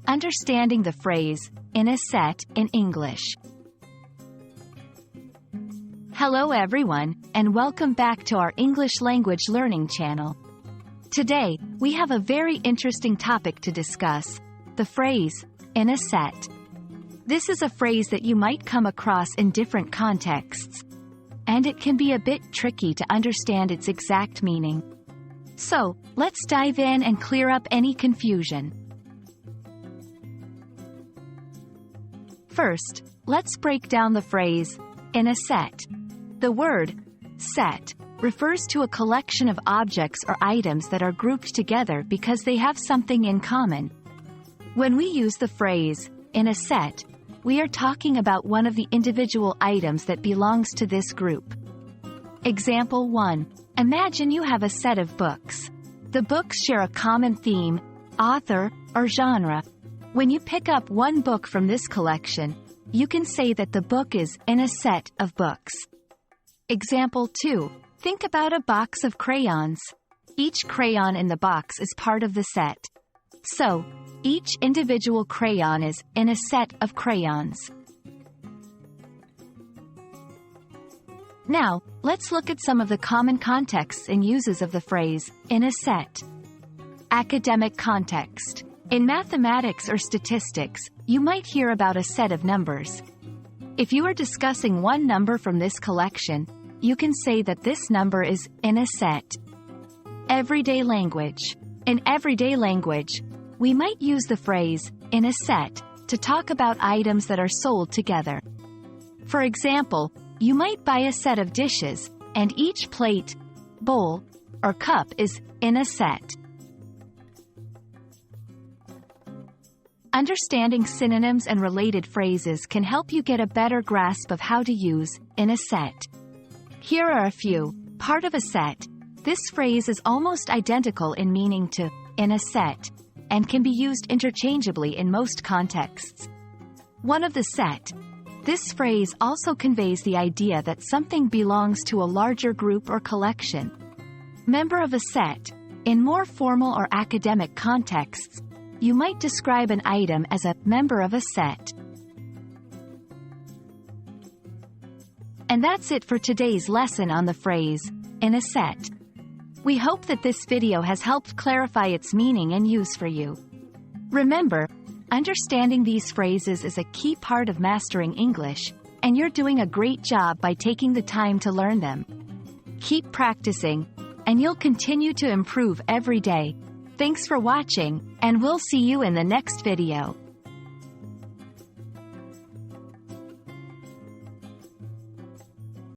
Understanding the phrase, in a set, in English. Hello everyone, and welcome back to our English language learning channel. Today, we have a very interesting topic to discuss, the phrase, in a set. This is a phrase that you might come across in different contexts, and it can be a bit tricky to understand its exact meaning. So, let's dive in and clear up any confusion. First, let's break down the phrase, in a set. The word, set, refers to a collection of objects or items that are grouped together because they have something in common. When we use the phrase, in a set, we are talking about one of the individual items that belongs to this group. Example 1. Imagine you have a set of books. The books share a common theme, author, or genre. When you pick up one book from this collection, you can say that the book is in a set of books. Example 2. Think about a box of crayons. Each crayon in the box is part of the set. So, each individual crayon is in a set of crayons. Now, let's look at some of the common contexts and uses of the phrase, in a set. Academic context. In mathematics or statistics, you might hear about a set of numbers. If you are discussing one number from this collection, you can say that this number is in a set. Everyday language. In everyday language, we might use the phrase, in a set, to talk about items that are sold together. For example, you might buy a set of dishes, and each plate, bowl, or cup is in a set. Understanding synonyms and related phrases can help you get a better grasp of how to use in a set. Here are a few. Part of a set. This phrase is almost identical in meaning to in a set, and can be used interchangeably in most contexts. One of the set. This phrase also conveys the idea that something belongs to a larger group or collection. Member of a set. In more formal or academic contexts, you might describe an item as a member of a set. And that's it for today's lesson on the phrase, in a set. We hope that this video has helped clarify its meaning and use for you. Remember, understanding these phrases is a key part of mastering English, and you're doing a great job by taking the time to learn them. Keep practicing, and you'll continue to improve every day. Thanks for watching, and we'll see you in the next video.